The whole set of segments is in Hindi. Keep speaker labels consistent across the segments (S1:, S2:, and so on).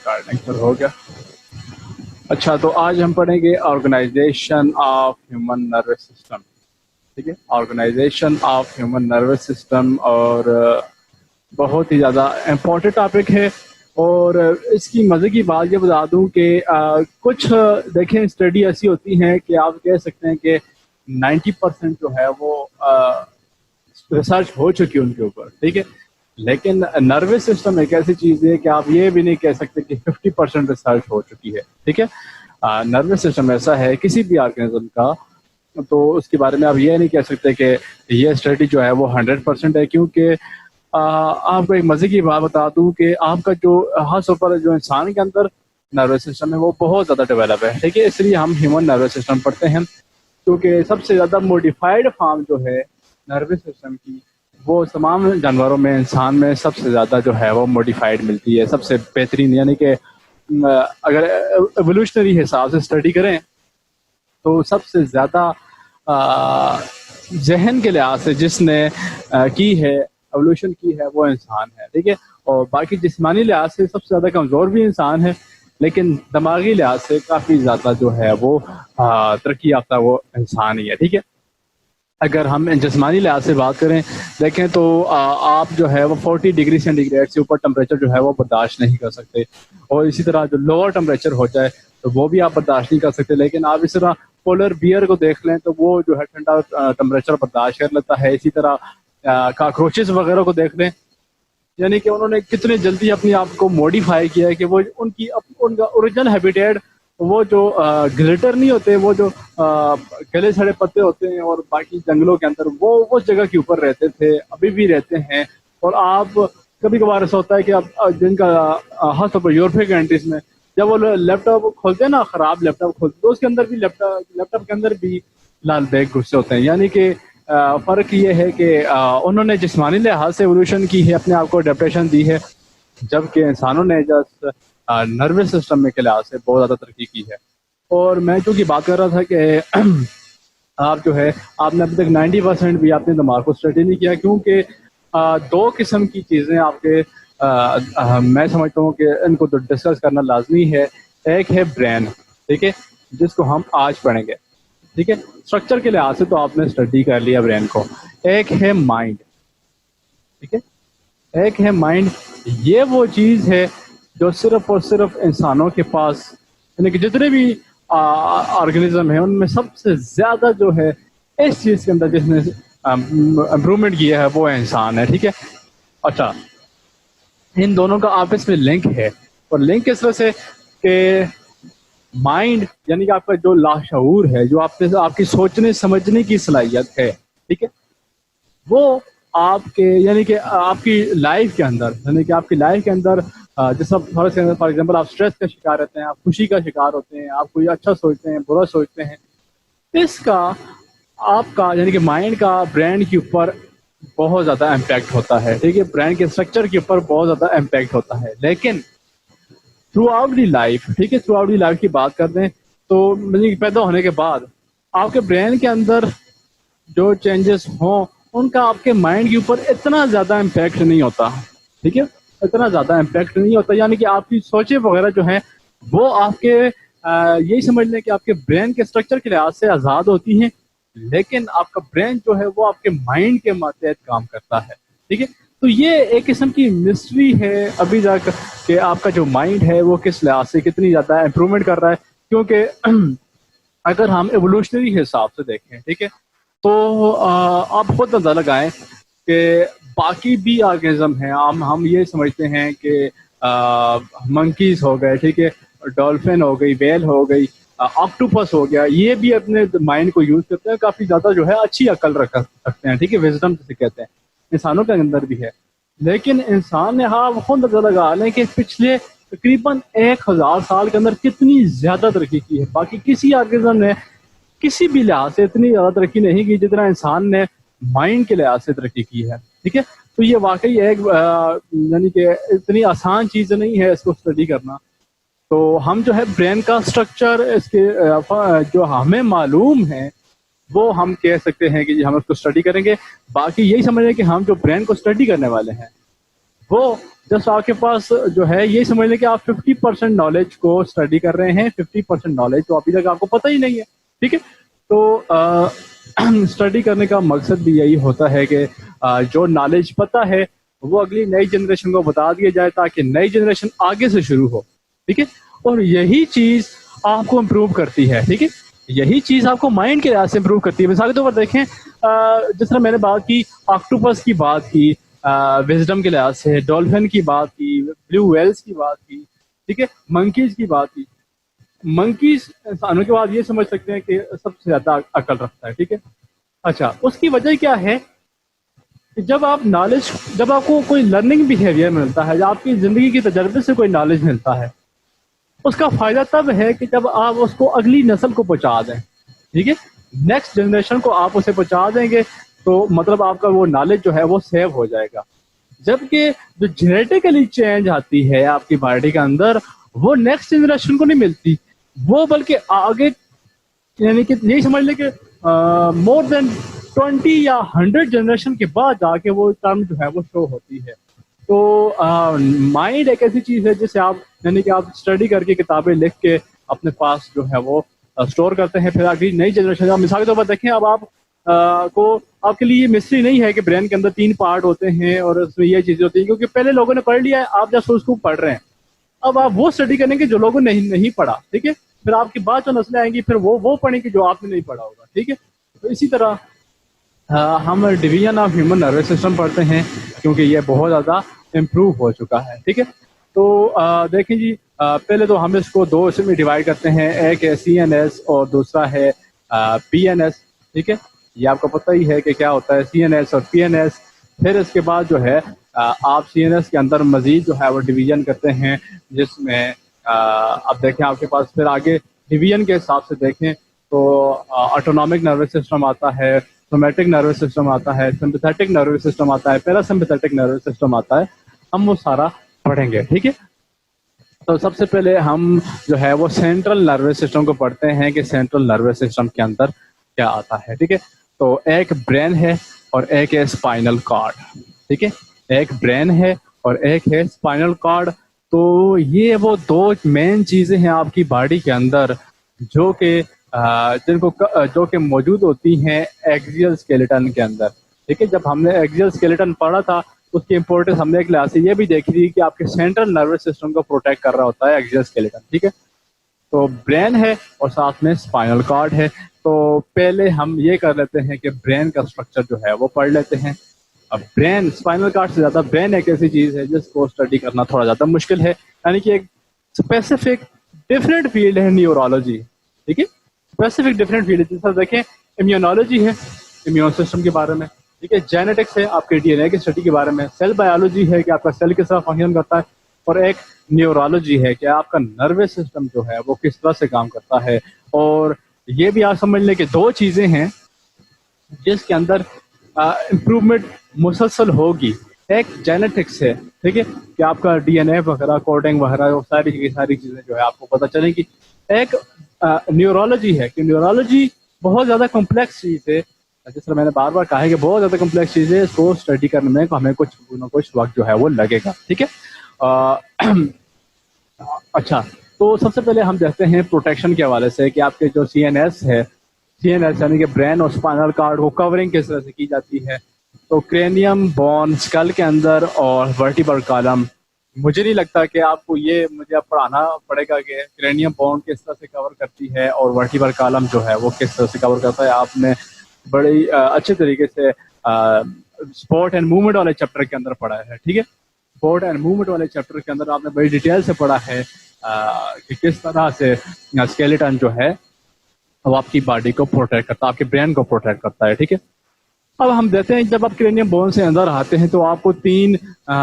S1: रिकॉर्डिंग शुरू हो गया। अच्छा, तो आज हम पढ़ेंगे organisation of human nervous system. ठीक है, organisation of human nervous system, और बहुत ही ज़्यादा इम्पोर्टेंट टॉपिक है। और इसकी मज़े की बात ये बता दूं कि कुछ देखें स्टडी ऐसी होती हैं कि आप कह सकते हैं कि 90% जो है वो रिसर्च हो चुकी है उनके ऊपर। ठीक है, लेकिन नर्वस सिस्टम एक ऐसी चीज़ है कि आप ये भी नहीं कह सकते कि 50% रिसर्च हो चुकी है। ठीक है, नर्वस सिस्टम ऐसा है किसी भी ऑर्गेनिज्म का, तो उसके बारे में आप ये नहीं कह सकते कि ये स्टडी जो है वो 100% है, क्योंकि आपको एक मज़े की बात बता दूं कि आपका जो खास तौर पर जो इंसान के अंदर नर्वस सिस्टम है वो बहुत ज़्यादा डेवलप है। ठीक है, इसलिए हम ह्यूमन नर्वस सिस्टम पढ़ते हैं, क्योंकि सबसे ज़्यादा मॉडिफाइड फॉर्म जो है नर्वस सिस्टम की वो तमाम जानवरों में, इंसान में सबसे ज़्यादा जो है वो मॉडिफाइड मिलती है, सबसे बेहतरीन। यानी कि अगर एवोल्यूशनरी हिसाब से स्टडी करें तो सबसे ज़्यादा जहन के लिहाज से जिसने की है, एवोल्यूशन की है, वो इंसान है। ठीक है, और बाकी जिस्मानी लिहाज से सबसे ज़्यादा कमज़ोर भी इंसान है, लेकिन दिमागी लिहाज से काफ़ी ज़्यादा जो है वो तरक्की याफ्ता वो इंसान ही है। ठीक है, अगर हम जिस्मानी लिहाज से बात करें देखें तो आप जो है वो 40 डिग्री सेंटीग्रेड से ऊपर टेम्परेचर जो है वो बर्दाश्त नहीं कर सकते, और इसी तरह जो लोअर टेम्परेचर हो जाए तो वो भी आप बर्दाश्त नहीं कर सकते। लेकिन आप इस तरह पोलर बियर को देख लें तो वो जो है ठंडा टेम्परेचर बर्दाश्त कर लेता है। इसी तरह काकरोचेस वगैरह को देख लें, यानी कि उन्होंने कितने जल्दी अपने आप को मॉडिफाई किया है कि वो उनका ओरिजिनल हैबिटेट, वो जो ग्लिटर नहीं होते, वो जो गले सड़े पत्ते होते हैं और बाकी जंगलों के अंदर, वो उस जगह के ऊपर रहते थे, अभी भी रहते हैं। और आप कभी कभार ऐसा होता है कि आप जिनका खासतौर पर यूरोपियन कंट्रीज में जब वो लैपटॉप खोलते हैं ना, खराब लैपटॉप खोलते हैं, तो उसके अंदर भी लैपटॉप के अंदर भी लाल बैग घुसे होते हैं। यानी कि फ़र्क ये है कि उन्होंने जिस्मानी लिहाज से एवोल्यूशन की है, अपने आप को अडेप्टेशन दी है, जबकि इंसानों ने जस्ट नर्वस सिस्टम में के लिहाज से बहुत ज़्यादा तरक्की की है। और मैं चूँकि बात कर रहा था कि आप जो है आपने अभी तक 90% भी आपने दिमाग को स्टडी नहीं किया, क्योंकि दो किस्म की चीज़ें आपके मैं समझता हूँ कि इनको तो डिस्कस करना लाजमी है। एक है ब्रेन, ठीक है, जिसको हम आज पढ़ेंगे। ठीक है, स्ट्रक्चर के लिहाज से तो आपने स्टडी कर लिया ब्रेन को। एक है माइंड, ठीक है, एक है माइंड। ये वो चीज़ है जो सिर्फ और सिर्फ इंसानों के पास, यानी कि जितने भी ऑर्गेनिज्म है उनमें सबसे ज़्यादा जो है इस चीज़ के अंदर जिसने इम्प्रूवमेंट किया है वो इंसान है। ठीक है, अच्छा, इन दोनों का आपस में लिंक है, और लिंक किस तरह से कि माइंड यानी कि आपका जो लाशऊर है, जो आपकी सोचने समझने की सलाहियत है, ठीक है, वो आपके यानी कि आपकी लाइफ के अंदर, यानी कि आपकी लाइफ के अंदर जैसा फॉर एग्जांपल आप स्ट्रेस का शिकार रहते हैं, आप खुशी का शिकार होते हैं, आप कोई अच्छा सोचते हैं, बुरा सोचते हैं, इसका आपका यानी कि माइंड का ब्रेन के ऊपर बहुत ज़्यादा इम्पैक्ट होता है। ठीक है, ब्रेन के स्ट्रक्चर के ऊपर बहुत ज़्यादा इम्पैक्ट होता है। लेकिन थ्रू आउट दी लाइफ, ठीक है, थ्रू आउट दी लाइफ की बात कर दें तो मतलब पैदा होने के बाद आपके ब्रेन के अंदर जो चेंजेस हों उनका आपके माइंड के ऊपर इतना ज़्यादा इम्पैक्ट नहीं होता। ठीक है, इतना ज़्यादा इम्पैक्ट नहीं होता, यानी कि आपकी सोचें वगैरह जो हैं वो आपके यही समझ लें कि आपके ब्रेन के स्ट्रक्चर के लिहाज से आज़ाद होती हैं, लेकिन आपका ब्रेन जो है वो आपके माइंड के मातहत काम करता है। ठीक है, तो ये एक किस्म की मिस्ट्री है अभी तक कि आपका जो माइंड है वो किस लिहाज से कितनी ज़्यादा इम्प्रूवमेंट कर रहा है। क्योंकि अगर हम एवोल्यूशनरी हिसाब से देखें, ठीक है, तो आप खुद अंदाजा लगाएं कि बाकी भी ऑर्गेनिज्म हैं, हम ये समझते हैं कि मंकीज हो गए, ठीक है, डॉल्फिन हो गई, वेल हो गई, ऑक्टोपस हो गया, ये भी अपने माइंड को यूज करते हैं, काफी ज्यादा जो है अच्छी अकल रखते हैं। ठीक है, विजडम जिसे कहते हैं, इंसानों के अंदर भी है। लेकिन इंसान ने, हाँ, खुद अंदाजा लगा लें कि पिछले तकरीबन 1000 साल के अंदर कितनी ज्यादा तरक्की की है। बाकी किसी ऑर्गेनिज्म ने किसी भी लिहाज से इतनी ज्यादा तरक्की नहीं की जितना इंसान ने माइंड के लिहाज से तरक्की की है। ठीक है, तो ये वाकई एक यानी कि इतनी आसान चीज़ नहीं है इसको स्टडी करना। तो हम जो है ब्रेन का स्ट्रक्चर इसके जो हमें मालूम है वो हम कह सकते हैं कि हम उसको स्टडी करेंगे। बाकी यही समझ लें कि हम जो ब्रेन को स्टडी करने वाले हैं वो जस्ट आपके पास जो है ये समझ लें कि आप 50% नॉलेज को स्टडी कर रहे हैं, 50% नॉलेज तो अभी तक आपको पता ही नहीं है। ठीक है, तो स्टडी करने का मकसद भी यही होता है कि जो नॉलेज पता है वो अगली नई जनरेशन को बता दिया जाए ताकि नई जनरेशन आगे से शुरू हो। ठीक है, और यही चीज आपको इम्प्रूव करती है। ठीक है, यही चीज आपको माइंड के लिहाज से इम्प्रूव करती है। मिसाल के तौर पर देखें, जिस तरह मैंने बात की, ऑक्टोपस की बात की, विजडम के लिहाज से, डॉल्फिन की बात की, ब्लू वेल्स की बात की, ठीक है, मंकीज की बात की। मंकीज इंसानों के बाद ये समझ सकते हैं कि सबसे ज्यादा अकल रखता है। ठीक है, अच्छा, उसकी वजह क्या है कि जब आपको कोई लर्निंग बिहेवियर मिलता है, जब आपकी जिंदगी की तजर्बे से कोई नॉलेज मिलता है, उसका फायदा तब है कि जब आप उसको अगली नस्ल को पहुंचा दें। ठीक है, नेक्स्ट जनरेशन को आप उसे पहुंचा देंगे तो मतलब आपका वो नॉलेज जो है वो सेव हो जाएगा। जबकि जो जेनेटिकली चेंज आती है आपकी बॉडी के अंदर, वो नेक्स्ट जनरेशन को नहीं मिलती, वो बल्कि आगे, यानी कि यही समझ लें कि मोर देन 20 या 100 जनरेशन के बाद जाके वो टर्म जो है वो शो होती है। तो माइंड एक ऐसी चीज है जिसे आप, यानी कि आप स्टडी करके किताबें लिख के अपने पास जो है वो स्टोर करते हैं, फिर अगली नई जनरेशन का। मिसाल के तौर पर देखें, अब आप को आपके लिए ये मिस्ट्री नहीं है कि ब्रेन के अंदर 3 पार्ट होते हैं और उसमें ये चीजें होती हैं, क्योंकि पहले लोगों ने पढ़ लिया है, आप जस्ट उसको पढ़ रहे हैं। अब आप वो स्टडी करेंगे जो लोगों ने नहीं पढ़ा। ठीक है, फिर आपकी बाद जो नस्लें आएंगी फिर वो पढ़ेंगी जो आपने नहीं पढ़ा होगा। ठीक है, तो इसी तरह हम division of human nervous system पढ़ते हैं क्योंकि ये बहुत ज़्यादा इम्प्रूव हो चुका है। ठीक है, तो देखें जी, पहले तो हम इसको 2 हिस्से में डिवाइड करते हैं, एक है CNS और दूसरा है PNS। ठीक है, ये आपको पता ही है कि क्या होता है CNS और PNS। फिर इसके बाद जो है आप CNS के अंदर मजीद जो है वो डिवीजन करते हैं, जिसमें अब देखें आपके पास फिर आगे डिवीजन के हिसाब से देखें तो ऑटोनॉमिक नर्वस सिस्टम आता है, सोमैटिक नर्वस सिस्टम आता है, सिंपैथेटिक नर्वस सिस्टम आता है, पैरासिम्पैथेटिक नर्वस सिस्टम आता है। हम वो सारा पढ़ेंगे। ठीक है, तो सबसे पहले हम जो है वो सेंट्रल नर्वस सिस्टम को पढ़ते हैं कि सेंट्रल नर्वस सिस्टम के अंदर क्या आता है। ठीक है, तो एक ब्रेन है और एक है स्पाइनल कॉर्ड। ठीक है, एक ब्रेन है और एक है स्पाइनल कॉर्ड। तो ये वो 2 मेन चीजें हैं आपकी बॉडी के अंदर जो कि जो कि मौजूद होती हैं एक्सियल स्केलेटन के अंदर। ठीक है, जब हमने एक्सियल स्केलेटन पढ़ा था उसकी इंपॉर्टेंस हमने एक लिहाज से ये भी देखी थी कि आपके सेंट्रल नर्वस सिस्टम को प्रोटेक्ट कर रहा होता है एक्सियल स्केलेटन। ठीक है, तो ब्रेन है और साथ में स्पाइनल कॉर्ड है। तो पहले हम ये कर लेते हैं कि ब्रेन का स्ट्रक्चर जो है वो पढ़ लेते हैं। अब ब्रेन, स्पाइनल कॉर्ड से ज्यादा ब्रेन एक ऐसी चीज है जिसको स्टडी करना थोड़ा ज्यादा मुश्किल है, यानी कि एक स्पेसिफिक डिफरेंट फील्ड है न्यूरोलॉजी। ठीक है, स्पेसिफिक डिफरेंट फील्ड है। जैसे देखें, इम्यूनोलॉजी है इम्यून सिस्टम के बारे में। ठीक है, जेनेटिक्स है आपके DNA की स्टडी के बारे में, सेल बायोलॉजी है कि आपका सेल किस तरह फंक्शन करता है, और एक न्यूरोलॉजी है कि आपका नर्वस सिस्टम जो है वो किस तरह से काम करता है। और ये भी आप समझ लें कि 2 चीजें हैं जिसके अंदर इम्प्रूवमेंट मुसलसल होगी। एक जेनेटिक्स है, ठीक है, कि आपका DNA वगैरह, कोडिंग वगैरह, सारी चीजें जो है आपको पता चलेगी। एक न्यूरोलॉजी है कि न्यूरोलॉजी बहुत ज्यादा कॉम्प्लेक्स चीज है, जिस तरह मैंने बार बार कहा है कि बहुत ज्यादा कॉम्प्लेक्स चीज है, इसको स्टडी करने में हमें कुछ ना कुछ वक्त जो है वो लगेगा। ठीक है, अच्छा, तो सबसे पहले हम देखते हैं प्रोटेक्शन के हवाले से कि आपके जो CNS है, CNS यानी कि ब्रेन और स्पाइनल कॉर्ड को कवरिंग किस तरह से की जाती है। तो क्रेनियम, बोन, स्कल के अंदर और वर्टिब्रल कॉलम। मुझे नहीं लगता कि आपको ये मुझे अब पढ़ाना पड़ेगा कि क्रेनियम बोन किस तरह से कवर करती है और वर्टिब्रल कॉलम जो है वो किस तरह से कवर करता है। आपने बड़ी अच्छे तरीके से स्पोर्ट एंड मूवमेंट वाले चैप्टर के अंदर पढ़ा है। ठीक है, स्पोर्ट एंड मूवमेंट वाले चैप्टर के अंदर आपने बड़ी डिटेल से पढ़ा है कि किस तरह से स्केलेटन जो है वो आपकी बॉडी को प्रोटेक्ट करता है, आपके ब्रेन को प्रोटेक्ट करता है। ठीक है, अब हम देखते हैं जब आप क्रेनियम बोन से अंदर आते हैं तो आपको 3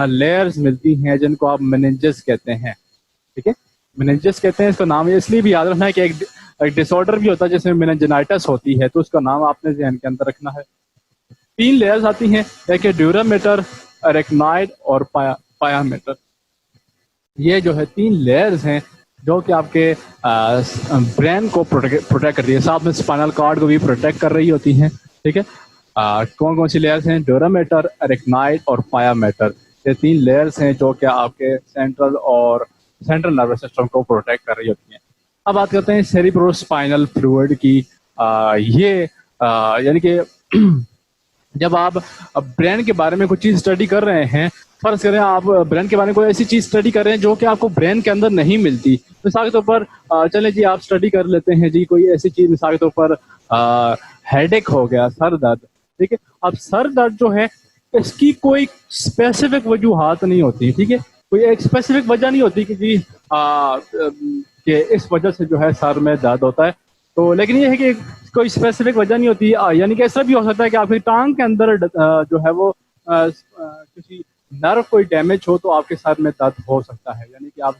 S1: लेयर्स मिलती हैं जिनको आप मेनिंजेस कहते हैं। ठीक है, मेनिंजेस कहते हैं, इसका नाम इसलिए भी याद रखना है कि एक डिसऑर्डर भी होता है जिसमें मेनिंजाइटिस होती है, तो उसका नाम आपने ध्यान के अंदर रखना है। 3 लेयर्स आती हैं, एक है ड्यूरामेटर, अरेक्नॉइड और पायामेटर। ये जो है 3 लेयर्स हैं जो कि आपके ब्रेन को प्रोटेक्ट करती है, साथ में स्पाइनल कॉर्ड को भी प्रोटेक्ट कर रही होती हैं। ठीक है, कौन कौन सी लेयर्स हैं? ड्यूरामेटर, अरेक्नॉइड और पायामेटर। ये 3 लेयर्स हैं जो कि आपके सेंट्रल नर्वस सिस्टम को प्रोटेक्ट कर रही होती हैं। अब बात करते हैं सेरिब्रोस्पाइनल फ्लूइड की। ये यानी कि जब आप ब्रेन के बारे में कुछ चीज स्टडी कर रहे हैं, फर्ज करें आप ब्रेन के बारे में कोई ऐसी चीज स्टडी कर रहे हैं जो कि आपको ब्रेन के अंदर नहीं मिलती। मिसाल के तौर पर चले जी आप स्टडी कर लेते हैं जी कोई ऐसी चीज, मिसाल के तौर पर हेडेक हो गया, सर दर्द। ठीक है, अब सर दर्द जो है इसकी कोई स्पेसिफिक वजूहात नहीं होती। ठीक है, कोई एक स्पेसिफिक वजह नहीं होती कि जी कि इस वजह से जो है सर में दर्द होता है। तो लेकिन ये है कि कोई स्पेसिफिक वजह नहीं होती। यानी कि ऐसा भी हो सकता है कि आपकी टांग के अंदर जो है वो किसी नर्व कोई डैमेज हो तो आपके सर में दर्द हो सकता है। यानी कि आप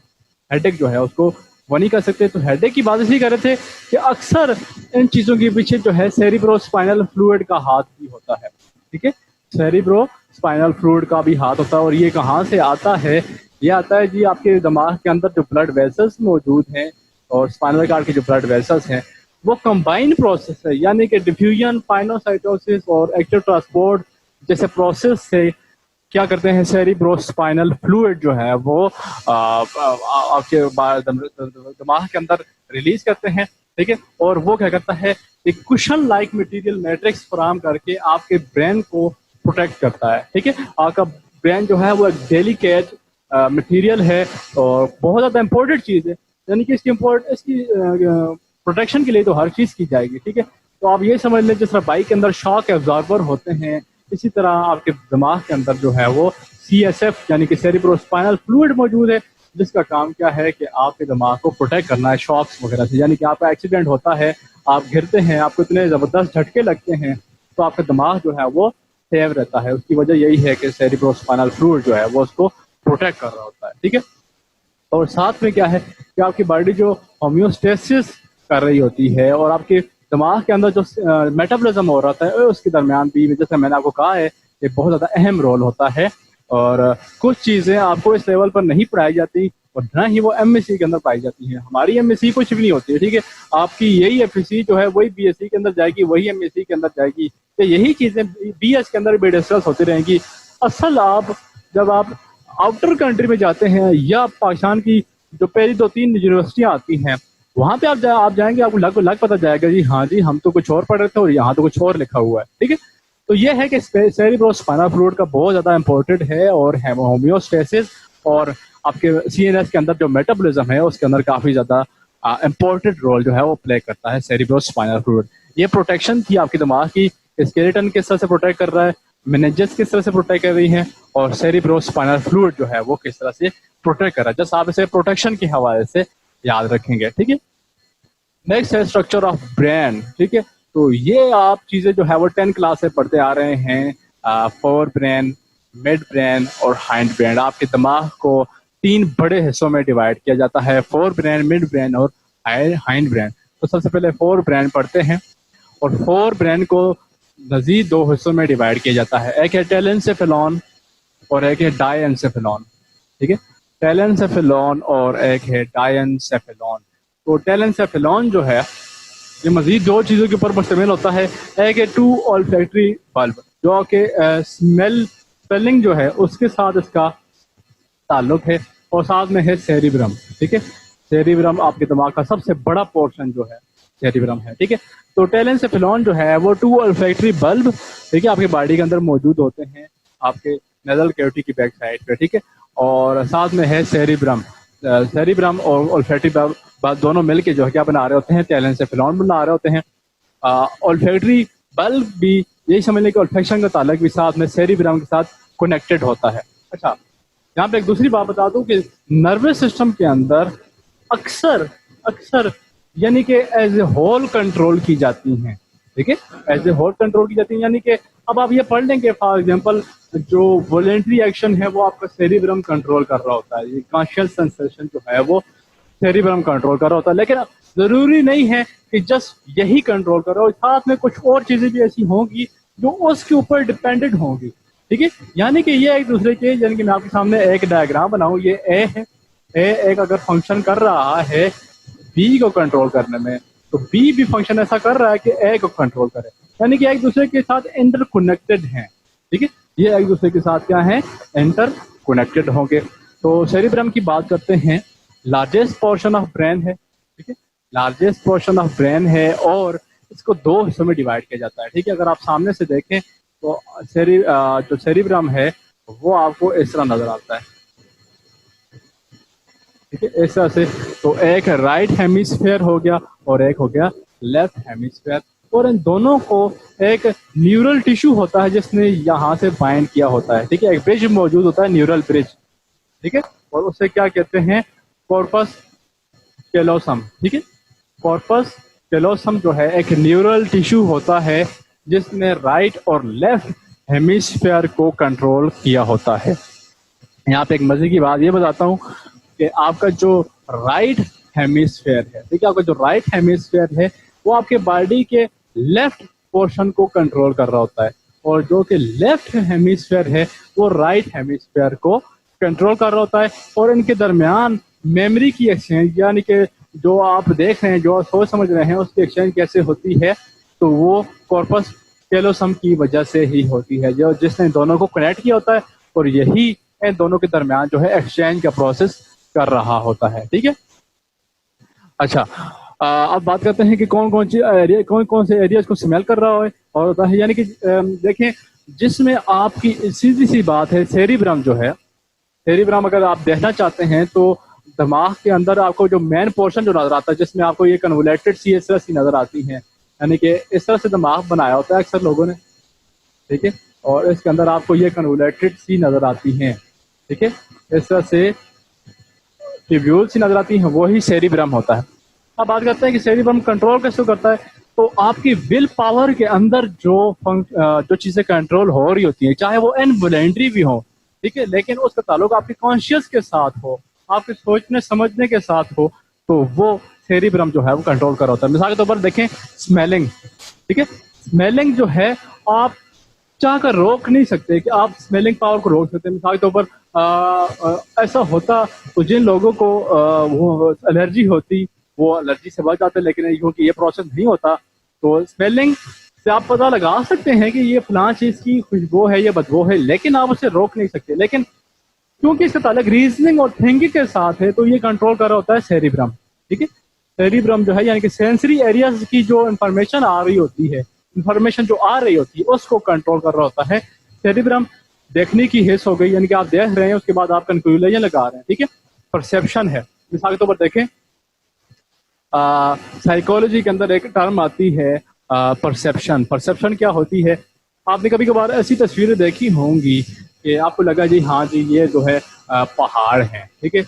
S1: हेडेक जो है उसको वो नहीं कर सकते। तो हेडेक की बात इसलिए कर रहे थे कि अक्सर इन चीज़ों के पीछे जो है सेरिब्रोस्पाइनल फ्लूइड का हाथ भी होता है। ठीक है, सेरिब्रोस्पाइनल फ्लूइड का भी हाथ होता है। और ये कहाँ से आता है? ये आता है जी आपके दिमाग के अंदर जो ब्लड वेसल्स मौजूद हैं और स्पाइनल कार्ड के जो ब्लड वेसल्स हैं वो कंबाइन प्रोसेस है। यानी कि डिफ्यूजन, पाइनोसाइटोसिस और एक्टिव ट्रांसपोर्ट जैसे प्रोसेस से क्या करते हैं, सेरिब्रोस्पाइनल फ्लूइड जो है वो आपके दिमाग के अंदर रिलीज करते हैं। ठीक है, और वो क्या करता है, एक कुशन लाइक मटेरियल मैट्रिक्स फराहम करके आपके ब्रेन को प्रोटेक्ट करता है। ठीक है, आपका ब्रेन जो है वो एक डेलिकेट मटेरियल है और बहुत ज़्यादा इंपॉर्टेंट चीज़ है। यानी कि इसकी प्रोटेक्शन के लिए तो हर चीज़ की जाएगी। ठीक है, तो आप ये समझ लें जिस तरह बाइक के अंदर शॉक एब्जॉर्बर होते हैं, इसी तरह आपके दिमाग के अंदर जो है वो CSF यानी कि सेरिब्रोस्पाइनल फ्लूइड मौजूद है, जिसका काम क्या है कि आपके दिमाग को प्रोटेक्ट करना है शॉक्स वगैरह से। यानी कि आपका एक्सीडेंट होता है, आप गिरते हैं, आपको इतने ज़बरदस्त झटके लगते हैं तो आपका दिमाग जो है वो सेव रहता है। उसकी वजह यही है कि सेरिब्रोस्पाइनल फ्लूइड जो है वो उसको प्रोटेक्ट कर रहा होता है। ठीक है, और साथ में क्या है कि आपकी बॉडी जो होम्योस्टेसिस कर रही होती है और आपके दिमाग के अंदर जो मेटाबॉलिज्म हो रहा है उसके दरमियान भी, जैसे मैंने आपको कहा है, ये बहुत ज़्यादा अहम रोल होता है। और कुछ चीज़ें आपको इस लेवल पर नहीं पढ़ाई जाती और ना ही वो MSc के अंदर पाई जाती हैं। हमारी MSc कुछ भी नहीं होती है। ठीक है, आपकी यही FSc जो है वही BSc के अंदर जाएगी, वही MSc के अंदर जाएगी। तो यही चीज़ें BS के अंदर भी डिस्कस होती रहेंगी। असल आप जब आप आउटर कंट्री में जाते हैं या पाकिस्तान की जो पहली 2-3 यूनिवर्सिटियाँ आती हैं वहाँ पे आप जाएंगे, आपको लग पता जाएगा जी हाँ जी हम तो कुछ और पढ़ रहे थे और यहाँ तो कुछ और लिखा हुआ है। ठीक है, तो ये है कि सेरिब्रोस्पाइनल फ्लूइड का बहुत ज़्यादा इंपॉर्टेंट है और होम्योस्टेसिस और आपके CNS के अंदर जो मेटाबॉलिज्म है उसके अंदर काफ़ी ज़्यादा इंपॉर्टेंट रोल जो है वो प्ले करता है सेरिब्रोस्पाइनल फ्लूइड। ये प्रोटेक्शन थी आपके दिमाग की, स्केलेटन किस तरह से प्रोटेक्ट कर रहा है, मेनिंजेस किस तरह से प्रोटेक्ट कर रही है और सेरिब्रोस्पाइनल फ्लूइड जो है वो किस तरह से प्रोटेक्ट कर रहा है। जस्ट आप इसे प्रोटेक्शन के हवाले से याद रखेंगे। ठीक है, नेक्स्ट है स्ट्रक्चर ऑफ ब्रेन। ठीक है, तो ये आप चीजें जो है वो 10 क्लास से पढ़ते आ रहे हैं। फोर ब्रेन, मिड ब्रेन और हाइंड ब्रेन। आपके दिमाग को 3 बड़े हिस्सों में डिवाइड किया जाता है, फोर ब्रेन, मिड ब्रेन और हाइंड ब्रेन। तो सबसे पहले फोर ब्रेन पढ़ते हैं और फोर ब्रेन को मजीद 2 हिस्सों में डिवाइड किया जाता है, एक है टेलेंसेफेलॉन और एक है डायएंसेफेलॉन। ठीक है, टेलेंसेफेलॉन और एक है डायएंसेफेलॉन। तो टेलेंसेफेलॉन जो है ये मजीद 2 चीज़ों के ऊपर मुश्तमिल होता है। एक है 2 ऑल्फैक्टरी बल्ब जो कि स्मेलिंग जो है उसके साथ इसका ताल्लुक है और साथ में है सेरिब्रम। ठीक है, सेरिब्रम आपके दिमाग का सबसे बड़ा पोर्शन जो है सेरिब्रम है। ठीक है, तो टेलेंसेफेलॉन जो है वो 2 ऑल्फैक्टरी बल्ब ठीक है आपके बॉडी के अंदर मौजूद होते हैं आपके नेजल कैविटी की बैक साइड पे। ठीक है, और साथ में है सेरिब्रम। सेरिब्रम और ऑल्फैक्टरी बल्ब दोनों मिलके जो है क्या बना रहे होते हैं, टेलेंसेफेलॉन बना रहे होते हैं। ऑल्फैक्टरी बल्ब भी यही समझ लें कि ऑल्फैक्शन का ताल्लुक भी साथ में सेरिब्रम के साथ कनेक्टेड होता है। अच्छा, यहाँ पे एक दूसरी बात बता दूं कि नर्वस सिस्टम के अंदर अक्सर यानी कि एज ए होल कंट्रोल की जाती हैं। ठीक है, एज ए होल कंट्रोल की जाती है। यानी कि अब आप ये पढ़ लेंगे फॉर एग्जांपल जो वॉलेंट्री एक्शन है वो आपका सेरिब्रम कंट्रोल कर रहा होता है, ये कॉन्शियस सेंसेशन जो है वो सेरिब्रम कंट्रोल कर रहा होता है। लेकिन जरूरी नहीं है कि जस्ट यही कंट्रोल कर रहा हो, साथ में कुछ और चीजें भी ऐसी होंगी जो उसके ऊपर डिपेंडेंट होंगी। ठीक है, यानी कि ये एक दूसरे के, यानी कि मैं आपके सामने एक डायग्राम बनाऊं, ये ए है, ए एक अगर फंक्शन कर रहा है बी को कंट्रोल करने में तो बी भी फंक्शन ऐसा कर रहा है कि ए को कंट्रोल करे, यानी कि एक दूसरे के साथ इंटर कनेक्टेड हैं। ठीक है, ये एक दूसरे के साथ क्या है, इंटर कनेक्टेड होंगे। तो सेरिब्रम की बात करते हैं, लार्जेस्ट पोर्शन ऑफ ब्रेन है, ठीक है, लार्जेस्ट पोर्शन ऑफ ब्रेन है और इसको दो हिस्सों में डिवाइड किया जाता है, ठीक है। अगर आप सामने से देखें तो जो सेरिब्रम है वो आपको इस तरह नजर आता है, ठीक है, इस तरह से। तो एक राइट हेमिस्फेयर हो गया और एक हो गया लेफ्ट हेमिस्फेयर, और इन दोनों को एक न्यूरल टिश्यू होता है जिसने यहाँ से बाइंड किया होता है, ठीक है। एक ब्रिज मौजूद होता है, न्यूरल ब्रिज, ठीक है, और उसे क्या कहते हैं, कॉर्पस कैलोसम, ठीक है। कॉर्पस कैलोसम जो है एक न्यूरल टिश्यू होता है जिसने राइट और लेफ्ट हेमिस्फेयर को कंट्रोल किया होता है। यहाँ पे एक मजे की बात ये बताता हूँ कि आपका जो राइट हेमिस्फेयर है, ठीक है, आपका जो राइट हेमिस्फेयर है वो आपके बॉडी के लेफ्ट पोर्शन को कंट्रोल कर रहा होता है, और जो कि लेफ्ट हेमिस्फेयर है वो राइट हेमिस्फेयर को कंट्रोल कर रहा होता है। और इनके दरमियान मेमोरी की एक्सचेंज, यानी कि जो आप देख रहे हैं, जो सोच समझ रहे हैं, उसकी एक्सचेंज कैसे होती है, तो वो कॉर्पस कैलोसम की वजह से ही होती है, जो जिसने दोनों को कनेक्ट किया होता है, और यही इन दोनों के दरमियान जो है एक्सचेंज का प्रोसेस कर रहा होता है, ठीक है। अच्छा, अब बात करते हैं कि कौन कौन सी एरिया, कौन कौन से एरियाज को स्मेल कर रहा है और होता है, यानी कि देखें, जिसमें आपकी सीधी सी बात है, सेरिब्रम जो है, सेरिब्रम अगर आप देखना चाहते हैं तो दिमाग के अंदर आपको जो मेन पोर्शन जो नजर आता है, जिसमें आपको ये कन्वोलेटेड सी इस तरह सी नजर आती है, यानी कि इस तरह से दिमाग बनाया होता है अक्सर लोगों ने, ठीक है, और इसके अंदर आपको ये कन्वोलेटेड सी नजर आती हैं, ठीक है, इस तरह से ट्यूब्यूल सी नजर आती है, वही सेरिब्रम होता है। अब बात करते हैं कि सेरिब्रम कंट्रोल कैसे करता है, तो आपकी विल पावर के अंदर जो चीजें कंट्रोल हो रही होती हैं, चाहे वो इनवॉलंटरी भी हो, ठीक है, लेकिन उसका ताल्लुक आपके कॉन्शियस के साथ हो, आपके सोचने समझने के साथ हो, तो वो सेरिब्रम जो है वो कंट्रोल कर रहा होता है। मिसाल के तौर पर देखें, स्मेलिंग, ठीक है, स्मेलिंग जो है आप चाह कर रोक नहीं सकते कि आप स्मेलिंग पावर को रोक सकते हैं। मिसाल के तौर पर ऐसा होता तो जिन लोगों को वो एलर्जी होती वो एलर्जी से बच जाते, लेकिन क्योंकि ये प्रोसेस नहीं होता, तो स्मेलिंग से आप पता लगा सकते हैं कि ये फलां चीज की खुशबू है, ये बदबू है, लेकिन आप उसे रोक नहीं सकते। लेकिन क्योंकि इसका ताल्लुक रीजनिंग और थिंकिंग के साथ है, तो ये कंट्रोल कर रहा होता है सेरिब्रम, ठीक है। सेरिब्रम जो है, यानी कि सेंसरी एरियाज की जो इंफॉर्मेशन आ रही होती है, इंफॉर्मेशन जो आ रही होती है, उसको कंट्रोल कर रहा होता है सेरिब्रम। देखने की हिस्स हो गई, यानी कि आप देख रहे हैं, उसके बाद आप कंक्लूजन लगा रहे हैं, ठीक है। परसेप्शन है, मिसाल के तौर पर देखें, साइकोलॉजी के अंदर एक टर्म आती है परसेप्शन। परसेप्शन क्या होती है, आपने कभी कभार ऐसी तस्वीरें देखी होंगी कि आपको लगा जी हाँ जी ये जो है पहाड़ है, ठीक है।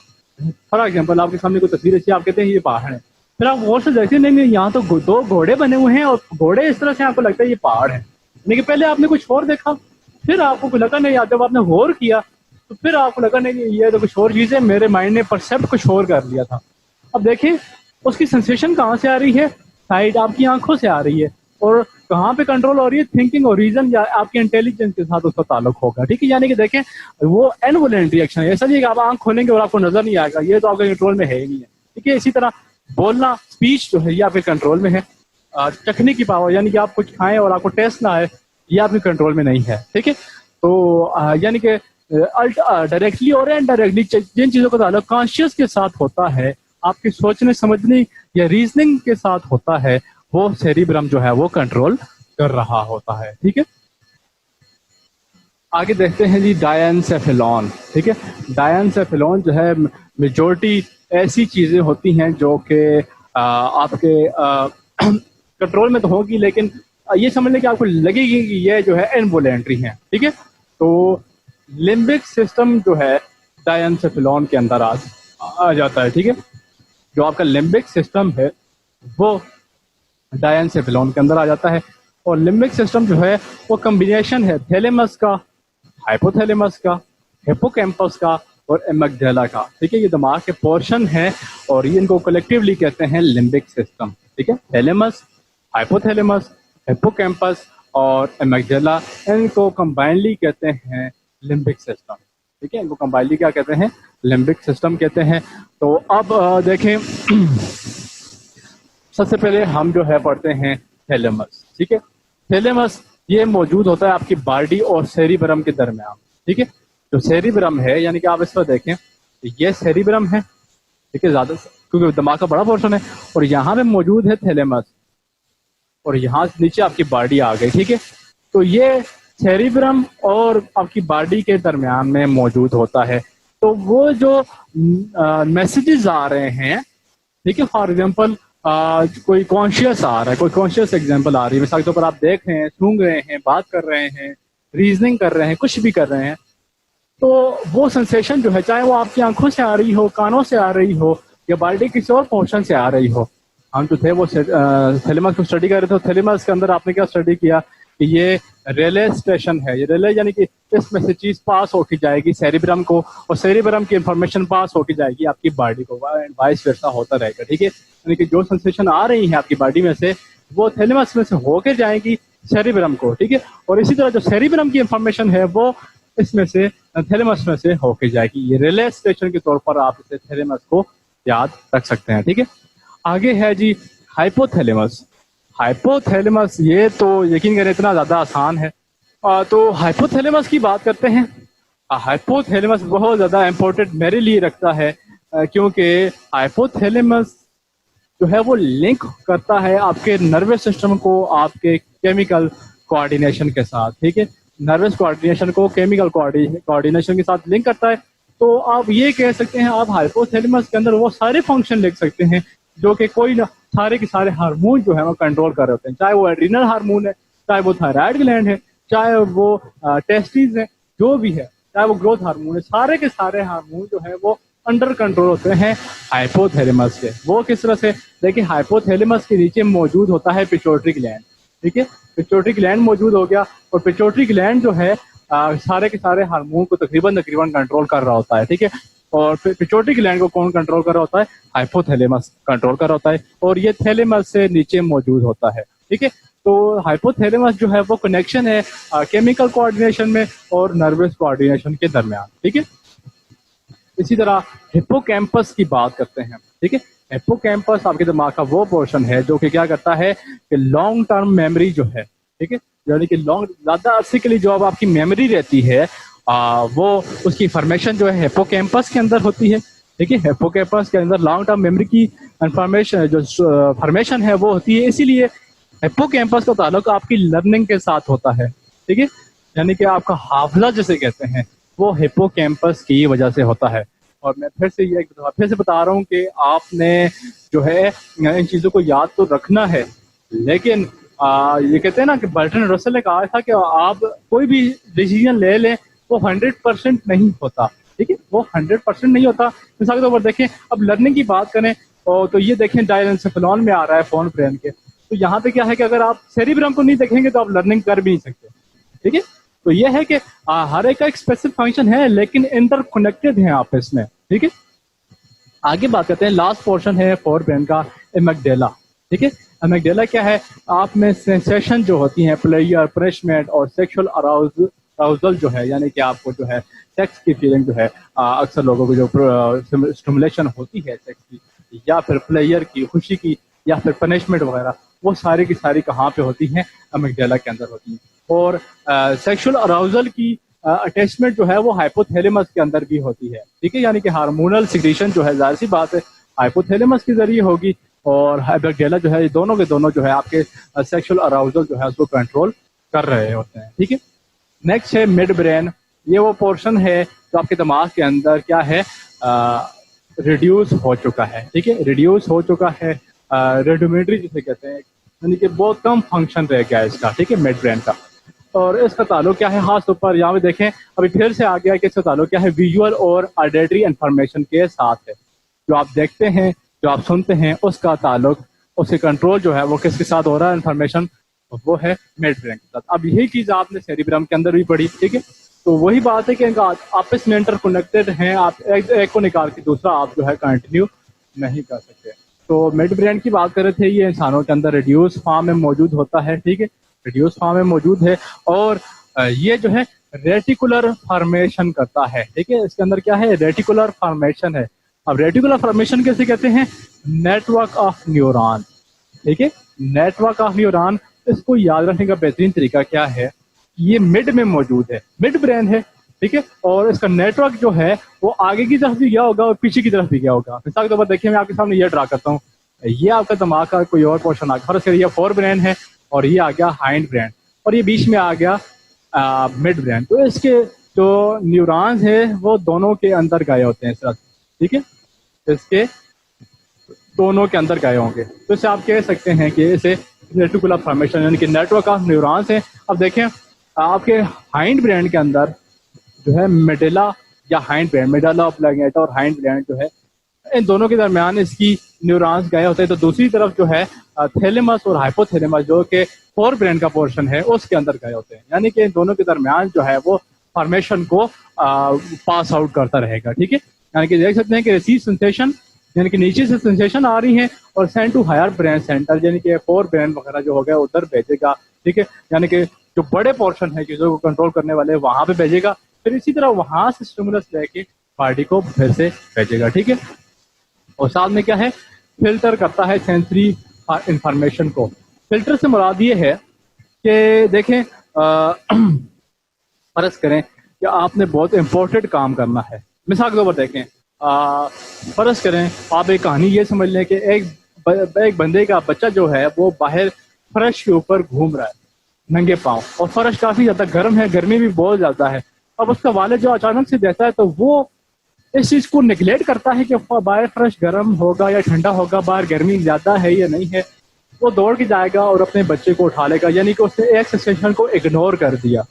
S1: फॉर एग्जाम्पल आपके सामने कोई तस्वीर ऐसी, आप कहते हैं ये पहाड़ है, फिर आप गौर से देखते नहीं नहीं, यहाँ तो दो घोड़े बने हुए हैं और घोड़े इस तरह से आपको लगता है ये पहाड़ है, लेकिन पहले आपने कुछ और देखा, फिर आपको लगा नहीं, जब आपने गौर किया तो फिर आपको लगा नहीं ये तो कुछ और चीज है, मेरे माइंड ने परसेप्ट कुछ और कर लिया था। अब देखिए उसकी सेंसेशन कहाँ से आ रही है, साइड आपकी आंखों से आ रही है, और कहाँ पे कंट्रोल हो रही है, थिंकिंग और रीजन या आपके इंटेलिजेंस के साथ उसका ताल्लुक होगा, ठीक है। यानी कि देखें वो इनवॉलंटरी एक्शन है, ऐसा नहीं कि आप आंख खोलेंगे और आपको नजर नहीं आएगा, ये तो आपके कंट्रोल में है ही नहीं है, ठीक है। इसी तरह बोलना, स्पीच जो है ये आपके कंट्रोल में है। चखने की पावर, यानी कि आप कुछ खाएं और आपको टेस्ट ना आए, ये आपके कंट्रोल में नहीं है, ठीक है। तो यानी कि डायरेक्टली और इनडायरेक्टली जिन चीजों का ताल्लुक कॉन्शियस के साथ होता है, आपके सोचने समझने या रीजनिंग के साथ होता है, वो सेरिब्रम जो है वो कंट्रोल कर रहा होता है, ठीक है। आगे देखते हैं जी डायनसेफेलॉन, ठीक है। डायनसेफेलॉन जो है मेजॉरिटी ऐसी चीजें होती हैं जो कि आपके कंट्रोल में तो होगी, लेकिन ये समझ लें कि आपको लगेगी कि ये जो है इनवॉलंटरी है, ठीक है। तो लिम्बिक सिस्टम जो है डायनसेफेलॉन के अंदर आ जाता है, ठीक है। जो आपका लिम्बिक सिस्टम है वो डायनसेफेलॉन के अंदर आ जाता है, और लिम्बिक सिस्टम जो है वो कॉम्बिनेशन है थैलेमस का, हाइपोथैलेमस का, हिप्पोकैम्पस का और एमिग्डाला का, ठीक है। ये दिमाग के पोर्शन है और ये इनको कलेक्टिवली कहते हैं लिम्बिक सिस्टम, ठीक है। थैलेमस, हाइपोथैलेमस, हिप्पोकैम्पस और एमिग्डाला, इनको कंबाइनली कहते हैं लिम्बिक सिस्टम, ठीक है। इनको कंबाइनली क्या कहते हैं, लिम्बिक सिस्टम कहते हैं। तो अब देखें, सबसे पहले हम जो है पढ़ते हैं थैलेमस, ठीक है। थैलेमस ये मौजूद होता है आपकी बॉडी और सेरिब्रम के दरमियान, ठीक है। जो सेरिब्रम है, यानी कि आप इस पर देखें, ये सेरिब्रम है, ठीक है, ज्यादा क्योंकि दिमाग का बड़ा पोर्शन है, और यहाँ पे मौजूद है थैलेमस, और यहाँ से नीचे आपकी बॉडी आ गई, ठीक है। तो ये सेरिब्रम और आपकी बॉडी के दरमियान में मौजूद होता है। तो वो जो मैसेजेस आ रहे हैं, ठीक है, फॉर एग्जाम्पल कोई कॉन्शियस आ रहा है, कोई कॉन्शियस एग्जाम्पल आ रही है, मिसाल के तौर पर आप देख रहे हैं, सूंघ रहे हैं, बात कर रहे हैं, रीजनिंग कर रहे हैं, कुछ भी कर रहे हैं, तो वो सेंसेशन जो है, चाहे वो आपकी आंखों से आ रही हो, कानों से आ रही हो, या बॉडी किसी और पोर्शन से आ रही हो। हम जो थे वो थैलेमस को स्टडी कर रहे थे। थैलेमस के अंदर आपने क्या स्टडी किया कि ये रिले स्टेशन है, ये रिले यानी कि इसमें से चीज पास होके जाएगी सेरिब्रम को, और सेरिब्रम की इंफॉर्मेशन पास होके जाएगी आपकी बॉडी को, वाइस वर्सा होता रहेगा, ठीक है। यानी कि जो सेंसेशन आ रही है आपकी बॉडी में से, वो थैलेमस में से होके जाएंगी सेरिब्रम को, ठीक है। और इसी तरह जो सेरिब्रम की इंफॉर्मेशन है वो इसमें से थैलेमस में से होके जाएगी। ये रिले स्टेशन के तौर पर आप इसे थैलेमस को याद रख सकते हैं, ठीक है। आगे है जी हाइपोथैलेमस। हाइपोथैलेमस ये तो यकीन करें इतना ज्यादा आसान है। तो हाइपोथैलेमस की बात करते हैं। हाइपोथैलेमस बहुत ज्यादा इम्पोर्टेंट मेरे लिए रखता है, क्योंकि हाइपोथैलेमस जो है वो लिंक करता है आपके नर्वस सिस्टम को आपके केमिकल कोऑर्डिनेशन के साथ, ठीक है। नर्वस कोऑर्डिनेशन को केमिकल कोऑर्डिनेशन के साथ लिंक करता है। तो आप ये कह सकते हैं, आप हाइपोथैलेमस के अंदर वो सारे फंक्शन लिख सकते हैं जो कि कोई ना सारे के सारे हार्मोन जो है वो कंट्रोल कर रहे होते हैं, चाहे वो एड्रिनल हार्मोन है, चाहे वो थायराइड ग्लैंड है, चाहे वो टेस्टिस है, जो भी है, चाहे वो ग्रोथ हार्मोन है, सारे के सारे हार्मोन जो है वो अंडर कंट्रोल होते हैं हाइपोथैलेमस के। वो किस तरह से, देखिए, हाइपोथैलेमस के नीचे मौजूद होता है पिट्यूटरी ग्लैंड, ठीक है। पिट्यूटरी ग्लैंड मौजूद हो गया, और पिट्यूटरी ग्लैंड जो है सारे के सारे हार्मोन को तकरीबन कंट्रोल कर रहा होता है, ठीक है। और पिट्यूटरी ग्लैंड को कौन कंट्रोल कर रहा होता है? हाइपोथैलेमस कंट्रोल कर रहा होता है, और ये थैलेमस से नीचे मौजूद होता है, ठीक है। तो हाइपोथैलेमस जो है वो कनेक्शन है केमिकल कोऑर्डिनेशन में और नर्वस कोऑर्डिनेशन के दरमियान, ठीक है। इसी तरह हिप्पोकैम्पस की बात करते हैं, ठीक है। हिप्पोकैम्पस आपके दिमाग का वो पोर्शन है जो कि क्या करता है कि लॉन्ग टर्म मेमोरी जो है, ठीक है, यानी कि ज्यादा अरसे के लिए जो अब आपकी मेमोरी रहती है वो उसकी फॉर्मेशन जो है हिप्पोकैम्पस के अंदर होती है, ठीक है। हिप्पोकैम्पस के अंदर लॉन्ग टर्म मेमोरी की इंफॉर्मेशन जो फॉर्मेशन है वो होती है, इसीलिए हिप्पोकैम्पस का ताल्लुक आपकी लर्निंग के साथ होता है, ठीक है। यानी कि आपका हाफिजा जिसे कहते हैं वो हिप्पोकैम्पस की वजह से होता है। और मैं फिर से बता रहा हूँ कि आपने जो है इन चीजों को याद तो रखना है, लेकिन ये कहते हैं ना कि बर्टन रसल ने कहा था कि आप कोई भी डिसीजन ले लें वो 100% नहीं होता, ठीक है, वो 100% नहीं होता। मिसाल के तौर पर देखें, अब लर्निंग की बात करें तो ये देखें डायरेंसेफेलॉन में आ रहा है फोन ब्रेन के, तो यहाँ पे क्या है कि अगर आप सेरिब्रम को नहीं देखेंगे तो आप लर्निंग कर भी नहीं सकते, ठीक है। तो ये है कि हर एक का एक स्पेसिफिक फंक्शन है, लेकिन इंटर कनेक्टेड है आपस में, ठीक है। आगे बात करते हैं, लास्ट पोर्शन है फोर ब्रेन का, एमिगडाला, ठीक है। एमिगडाला क्या है? आप में सेंसेशन जो होती हैं, प्लेयर, पनिशमेंट और सेक्सुअल अराउजल जो है, यानी कि आपको जो है सेक्स की फीलिंग जो है, अक्सर लोगों को जो स्टिमुलेशन होती है सेक्स की, या फिर प्लेयर की, खुशी की, या फिर पनिशमेंट वगैरह, वो सारी की सारी कहाँ पे होती हैं? एमिगडाला के अंदर होती हैं। और सेक्सुअल अराउजल की अटैचमेंट जो है वो हाइपोथैलेमस के अंदर भी होती है, ठीक है। यानी कि हार्मोनल सिक्रीशन जो है, जाहिर सी बात है, हाइपोथैलेमस के जरिए होगी, और एमिगडाला जो है, ये दोनों के दोनों जो है आपके सेक्सुअल अराउजल जो है उसको कंट्रोल कर रहे होते हैं, ठीक है। नेक्स्ट है मिड ब्रेन। ये वो पोर्शन है जो आपके दिमाग के अंदर क्या है, रिड्यूस हो चुका है, ठीक है, रिड्यूस हो चुका है, रेडिमेट्री जिसे कहते हैं, यानी कि बहुत कम फंक्शन रह गया है इसका, ठीक है, मिड ब्रेन का। और इसका ताल्लुक क्या है, खास तौर पर यहाँ पे देखें, अभी फिर से आ गया कि इसका ताल्लुक क्या है, विजुअल और ऑडिटरी इंफॉर्मेशन के साथ है। जो आप देखते हैं, जो आप सुनते हैं, उसका ताल्लुक, उसके कंट्रोल जो है वो किसके साथ हो रहा है, इन्फॉर्मेशन, वो है मिड ब्रेन के साथ। अब यही चीज आपने सेरिब्रम के अंदर भी पढ़ी, ठीक है। तो वही बात है कि इनका आपस में इंटर कनेक्टेड हैं, आप एक को निकाल के दूसरा आप जो है कंटिन्यू नहीं कर सकते। तो मिड ब्रेन की बात कर रहे थे, ये इंसानों के अंदर रिड्यूस फॉर्म में मौजूद होता है, ठीक है, रिड्यूस फॉर्म में मौजूद है, और ये जो है रेटिकुलर फॉर्मेशन करता है, ठीक है। इसके अंदर क्या है, रेटिकुलर फॉर्मेशन है। अब रेटिकुलर फॉर्मेशन कैसे कहते हैं? नेटवर्क ऑफ न्यूरॉन, ठीक है, नेटवर्क ऑफ न्यूरॉन। इसको याद रखने का बेहतरीन तरीका क्या है, ये मिड में मौजूद है, मिड ब्रेन है, ठीक है। और इसका नेटवर्क जो है वो आगे की तरफ भी गया होगा और पीछे की तरफ भी गया होगा। मिसाल के तौर पर देखिए, मैं आपके सामने ये ड्रा करता हूँ, ये आपका दिमाग का कोई और पोर्शन आ गया, फर्स्ट ये फोर ब्रेन है और ये आ गया हाइंड ब्रेन, और ये बीच में आ गया मिड ब्रेन। तो इसके जो न्यूरॉन्स है वो दोनों के अंदर गए होते हैं इस तरह से, ठीक है, इसके दोनों के अंदर गए होंगे। तो इसे आप कह सकते हैं कि इसे रेटिकुलर फॉर्मेशन यानी कि नेटवर्क ऑफ न्यूरॉन्स है। अब देखें, आपके हाइंड ब्रेन के अंदर जो है मेडुला या हाइंड ब्रेन, मेडुला ऑब्लांगेटा और हाइंड ब्रेन जो है, इन दोनों के दरमियान इसकी न्यूरॉन्स गए होते हैं। तो दूसरी तरफ जो है थैलेमस और हाइपोथैलेमस जो कि फोर ब्रेन का पोर्शन है उसके अंदर गए होते हैं, यानी कि इन दोनों के दरमियान जो है वो फॉर्मेशन को पास आउट करता रहेगा, ठीक है। यानी कि देख सकते हैं कि रिसीव सेंसेशन यानी कि नीचे से सेंसेशन आ रही है और send to higher brain centre यानी कि फोर ब्रेन वगैरह जो हो गया उधर भेजेगा, ठीक है। यानी कि जो बड़े पोर्शन है चीजों को कंट्रोल करने वाले वहां पे भेजेगा, फिर इसी तरह वहां से स्टिमुलस लेके बॉडी को फिर से भेजेगा, ठीक है। और साथ में क्या है, फिल्टर करता है सेंसरी इंफॉर्मेशन को। फिल्टर से मुराद ये है कि देखें, फर्ज करें कि आपने बहुत इंपॉर्टेंट काम करना है। मिसाल के तौर पर देखें, फर्ज करें आप एक कहानी ये समझ लें कि एक बंदे का बच्चा जो है वो बाहर फर्श के ऊपर घूम रहा है नंगे पाँव, और फर्श काफी ज्यादा गर्म है, गर्मी भी बहुत ज्यादा है। अब उसका वालिद जो अचानक से देता है तो वो इस चीज को निगलेक्ट करता है कि बाहर फर्श गर्म होगा या ठंडा होगा, बाहर गर्मी ज्यादा है या नहीं है। वो दौड़ के जाएगा और अपने बच्चे को उठा लेगा, यानी कि उसने एक सिचुएशन को इग्नोर कर दिया।